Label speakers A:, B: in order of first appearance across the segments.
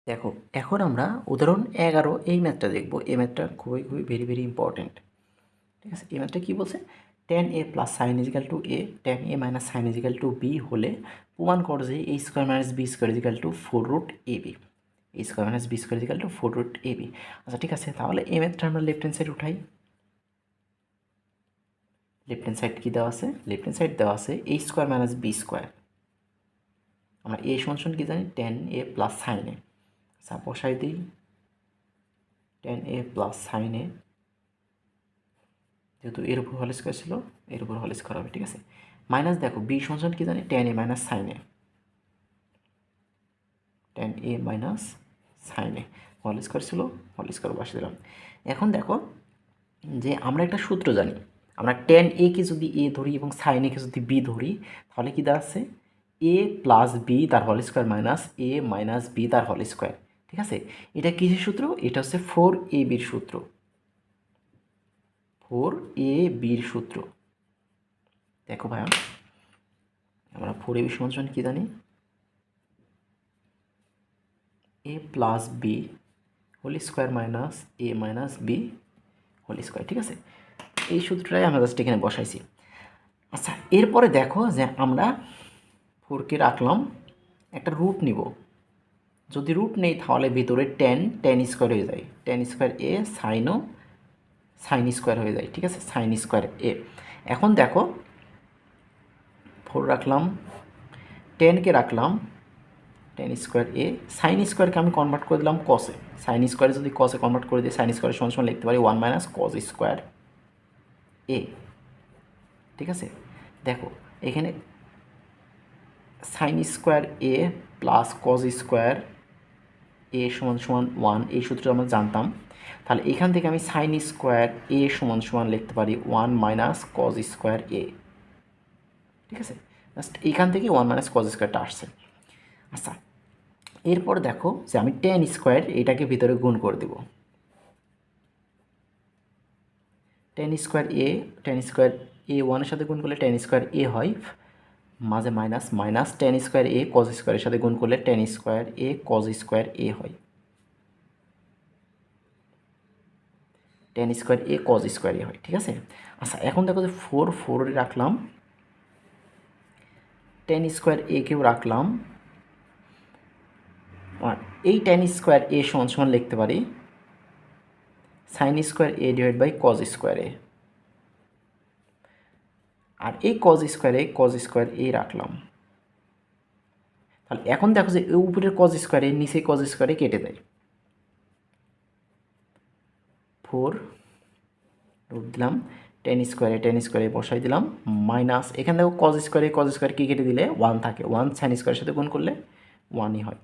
A: দেখো এখন আমরা উদাহরণ 11 এই ম্যাথটা দেখব। এই ম্যাথটা খুবই খুবই ভেরি ভেরি ইম্পর্টেন্ট। ঠিক আছে, এই ম্যাথটা কী বলছে, tan a plus sine equal to a tan a minus sine equal to B হলে প্রমাণ করো যে a square minus B square equal to 4√ab। a square minus B square equal to 4√ab। আচ্ছা ঠিক আছে, তাহলে এই ম্যাথটা আমরা লেফট হ্যান্ড সাইড উঠাই। লেফট হ্যান্ড সাইড কী দেওয়া আছে, লেফট হ্যান্ড সাইড দেওয়া আছে a square minus B square. আমরা a সমান কী জানি, tan a প্লাস সাইন এ। আচ্ছা বসাই দিই, tan a প্লাস সাইন এ, যেহেতু এর উপর হোল স্কোয়ার ছিল এর উপর হোল স্কোয়ার হবে। ঠিক আছে, মাইনাস দেখো বি সমান কি জানি, tan a minus sine A, tan a minus sine a whole square ছিল, হোল স্কোয়ার বসে দিলাম। এখন দেখো যে আমরা একটা সূত্র জানি, আমরা tan a কে যদি a ধরি এবং সাইন এ কে যদি b ধরি তাহলে কী দাঁড়াচ্ছে, a প্লাস বি তার whole square minus a minus B তার হোল স্কোয়ার। ঠিক আছে, এটা কিসের সূত্র, এটা হচ্ছে 4ab সূত্র, 4ab সূত্র। দেখো ভাইয়া, আমরা 4ab সমান কী জানি, a plus B whole square minus a minus B whole square. ঠিক আছে, এই সূত্রটাই আমরা জাস্ট এখানে বসাইছি। আচ্ছা এরপরে দেখো যে আমরা 4কে রাখলাম, একটা রুট নিব, যদি রুট নেই তাহলে ভিতরে tan স্কোয়ার হয়ে যায়, tan স্কোয়ার এ সাইনও সাইন স্কোয়ার হয়ে যায়। ঠিক আছে, সাইন স্কোয়ার এ। এখন দেখো 4 রাখলাম, 10কে রাখলাম, tan স্কোয়ার এ, সাইন স্কোয়ারকে আমি কনভার্ট করে দিলাম কসে, সাইন স্কোয়ারে যদি কসে কনভার্ট করে দিই সাইন স্কোয়ারের সমান লিখতে পারি 1 মাইনাস কস স্কোয়ার এ। ঠিক আছে, দেখো এখানে সাইন স্কোয়ার এ প্লাস কস স্কোয়ার এ সমান 1, এই সূত্রটা আমরা জানতাম। তাহলে এখান থেকে আমি সাইন স্কোয়ার এ সমান লিখতে পারি 1 মাইনাস কস স্কোয়ার এ। ঠিক আছে, জাস্ট এইখান থেকে 1 মাইনাস কস স্কোয়ারটা আসছে। আচ্ছা এরপর দেখো যে আমি tan স্কোয়ার এটাকে ভিতরে গুণ করে দেব, tan স্কোয়ার এ 1-এর সাথে গুণ করলে tan স্কোয়ার এ হয়, মাঝে মাইনাস মাইনাস tan স্কোয়ার এ কস স্কোয়ারের সাথে গুণ করলে tan স্কোয়ার এ কস স্কোয়ার এ হয়, tan স্কোয়ার এ কস স্কোয়ার এ হয়। ঠিক আছে, আচ্ছা এখন দেখো যে 4 রাখলাম, tan স্কোয়ার এ কেও রাখলাম, এই tan স্কোয়ার এ সমান লিখতে পারি sine square A divide by cos square A, আর এই কস স্কোয়ার এ রাখলাম। তাহলে এখন দেখো যে উপরের কস স্কোয়ারে নিচে কস স্কোয়ারে কেটে দেয়, 4 রুট দিলাম, tan স্কোয়ারে বসাই দিলাম, মাইনাস এখানে দেখো কস স্কোয়ারে কি কেটে দিলে 1 থাকে, 1 সাইন স্কোয়ারের সাথে গুণ করলে 1ই হয়,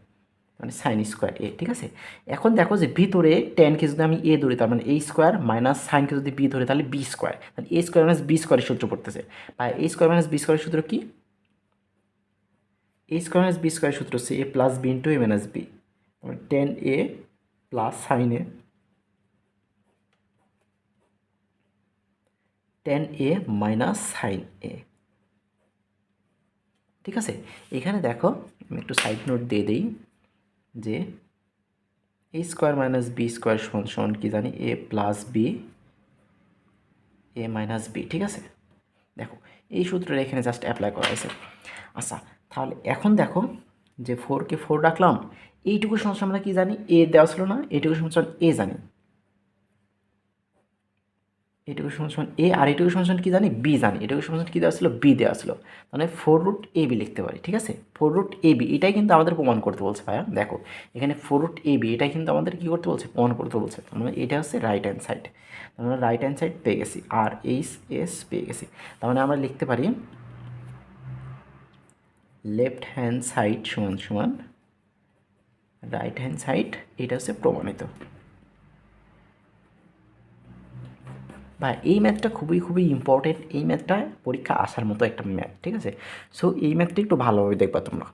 A: মানে সাইন স্কোয়ার এ। ঠিক আছে, এখন দেখো যে ভিতরে টেনকে যদি আমি এ ধরি তার মানে এ স্কোয়ার মাইনাস সাইনকে যদি বি ধরি তাহলে বি স্কোয়ার, তাহলে এ স্কোয়ার মাইনাস বি স্কোয়ারের সূত্র পড়তেছে। বা এ স্কোয়ার মাইনাস বি স্কোয়ারের সূত্র কি, এ স্কোয়ার মাইনাস বি স্কোয়ারের সূত্র হচ্ছে A plus B into A minus B, tan a plus sine A, tan a minus sine A. ঠিক আছে, এখানে দেখো আমি একটু সাইড নোট দিয়ে দিই যে এ স্কোয়ার মাইনাস বি স্কোয়ার সমান কি জানি, এ plus B A minus B. ঠিক আছে, দেখো এই সূত্রটা এখানে জাস্ট অ্যাপ্লাই করা হয়েছে। আচ্ছা তাহলে এখন দেখো যে 4কে 4 রাখলাম, এইটুকু সমান আমরা কি জানি, এ দেওয়া ছিল না, এইটুকু সমান এ জানি, এটুকু সমান এ, আর এটুকু সমান কি জানি, বি জানি, এটুকু সমান কি দেওয়া ছিল, বি দেওয়া ছিল, মানে 4√ab লিখতে পারি। ঠিক আছে, 4√ab এটাই কিন্তু আমাদের প্রমাণ করতে বলছে ভাইয়া। দেখো এখানে 4√ab এটাই কিন্তু আমাদের কী করতে বলছে, প্রমাণ করতে বলছে। তার মানে এটা হচ্ছে রাইট হ্যান্ড সাইড, আমরা রাইট হ্যান্ড সাইড পেয়ে গেছি, আর এস পেয়ে গেছি। তার মানে আমরা লিখতে পারি লেফট হ্যান্ড সাইড সমান রাইট হ্যান্ড সাইড, এটা হচ্ছে প্রমাণিত। বা এই ম্যাথটা খুবই খুবই ইম্পর্টেন্ট, এই ম্যাথটা পরীক্ষা আসার মতো একটা ম্যাথ। ঠিক আছে, সো এই ম্যাথটা একটু ভালোভাবে দেখবা তোমরা।